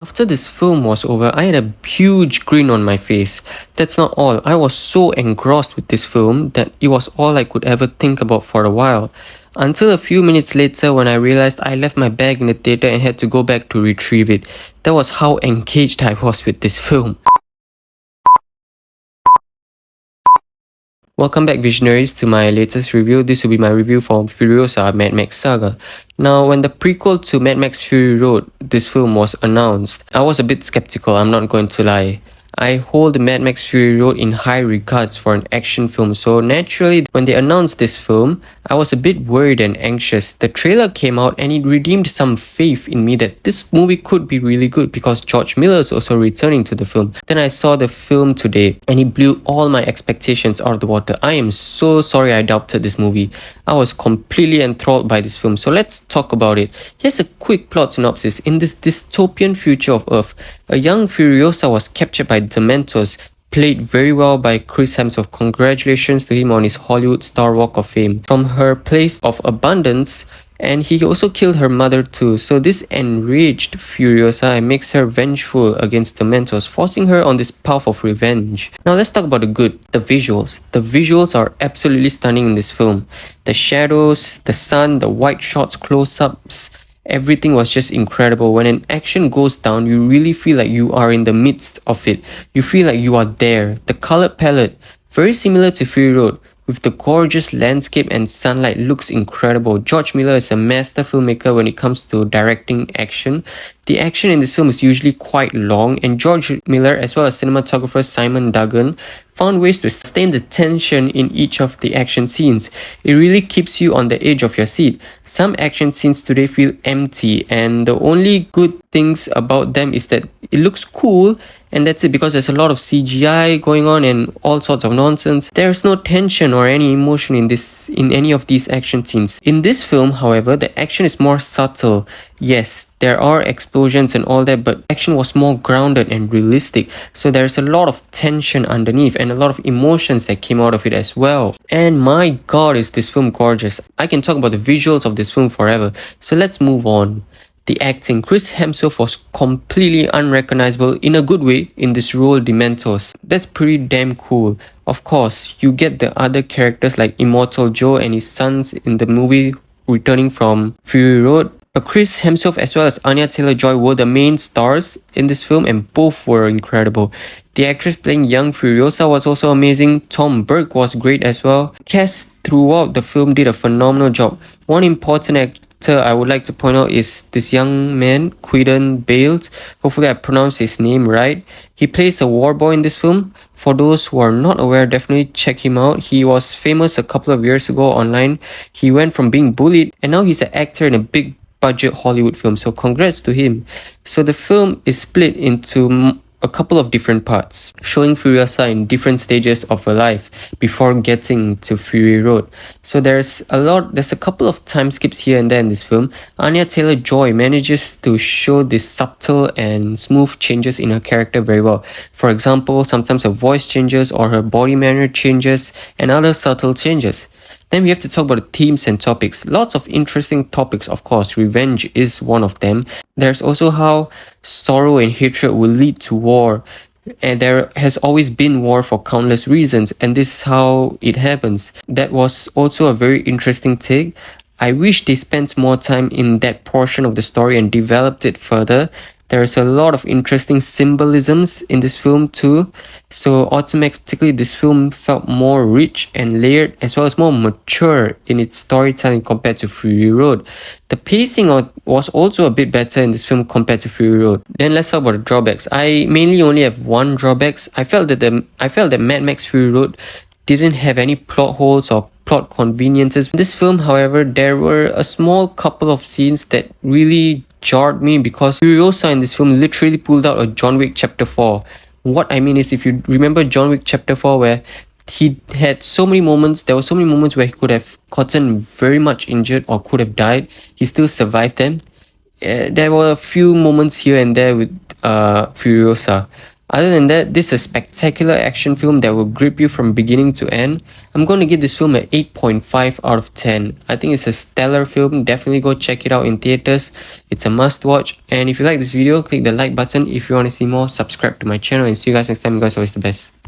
After this film was over, I had a huge grin on my face. That's not all, I was so engrossed with this film that it was all I could ever think about for a while. Until a few minutes later when I realized I left my bag in the theatre and had to go back to retrieve it. That was how engaged I was with this film. Welcome back Visionaries to my latest review. This will be my review for Furiosa, Mad Max Saga. Now, when the prequel to Mad Max Fury Road, this film was announced, I was a bit skeptical, I'm not going to lie. I hold Mad Max Fury Road in high regards for an action film, so naturally, when they announced this film, I was a bit worried and anxious. The trailer came out and it redeemed some faith in me that this movie could be really good because George Miller is also returning to the film. Then I saw the film today and it blew all my expectations out of the water. I am so sorry I doubted this movie. I was completely enthralled by this film, so let's talk about it. Here's a quick plot synopsis. In this dystopian future of Earth, a young Furiosa was captured by Dementors, played very well by Chris Hemsworth. Congratulations to him on his Hollywood Star Walk of Fame. From her place of abundance, and he also killed her mother too. So this enraged Furiosa makes her vengeful against Dementors, forcing her on this path of revenge. Now let's talk about the good, the visuals. The visuals are absolutely stunning in this film. The shadows, the sun, the wide shots, close-ups, everything was just incredible. When an action goes down, you really feel like you are in the midst of it. You feel like you are there. The color palette, very similar to Fury Road, with the gorgeous landscape and sunlight, looks incredible. George Miller is a master filmmaker when it comes to directing action. The action in this film is usually quite long, and George Miller as well as cinematographer Simon Duggan found ways to sustain the tension in each of the action scenes. It really keeps you on the edge of your seat. Some action scenes today feel empty, and the only good things about them is that it looks cool, and that's it, because there's a lot of CGI going on and all sorts of nonsense. There's no tension or any emotion in any of these action scenes. In this film, however, the action is more subtle. Yes, there are explosions and all that, but action was more grounded and realistic. So there's a lot of tension underneath and a lot of emotions that came out of it as well. And my god, is this film gorgeous. I can talk about the visuals of this film forever. So let's move on. The acting. Chris Hemsworth was completely unrecognizable in a good way in this role, Dementors. That's pretty damn cool. Of course, you get the other characters like Immortal Joe and his sons in the movie returning from Fury Road. But Chris Hemsworth as well as Anya Taylor Joy were the main stars in this film, and both were incredible. The actress playing young Furiosa was also amazing. Tom Burke was great as well. Cast throughout the film did a phenomenal job. One important actor I would like to point out is this young man, Quidden Bales. Hopefully I pronounced his name right. He plays a war boy in this film. For those who are not aware, definitely check him out. He was famous a couple of years ago online. He went from being bullied and now he's an actor in a big budget Hollywood film, so congrats to him. So the film is split into a couple of different parts, showing Furiosa in different stages of her life before getting to Fury Road. So there's a couple of time skips here and there in this film. Anya Taylor Joy manages to show these subtle and smooth changes in her character very well. For example, sometimes her voice changes or her body manner changes and other subtle changes. Then we have to talk about the themes and topics. Lots of interesting topics, of course. Revenge is one of them. There's also how sorrow and hatred will lead to war. And there has always been war for countless reasons, and this is how it happens. That was also a very interesting take. I wish they spent more time in that portion of the story and developed it further. There's a lot of interesting symbolisms in this film too. So automatically this film felt more rich and layered as well as more mature in its storytelling compared to Fury Road. The pacing was also a bit better in this film compared to Fury Road. Then let's talk about the drawbacks. I mainly only have one drawbacks. I felt that Mad Max Fury Road didn't have any plot holes or plot conveniences. In this film, however, there were a small couple of scenes that really jarred me because Furiosa in this film literally pulled out a John Wick Chapter 4. What I mean is, if you remember John Wick Chapter 4 where he had so many moments, there were so many moments where he could have gotten very much injured or could have died, he still survived them. There were a few moments here and there with Furiosa. Other than that, this is a spectacular action film that will grip you from beginning to end. I'm going to give this film an 8.5 out of 10. I think it's a stellar film. Definitely go check it out in theaters. It's a must watch. And if you like this video, click the like button. If you want to see more, subscribe to my channel, and see you guys next time. You guys are always the best.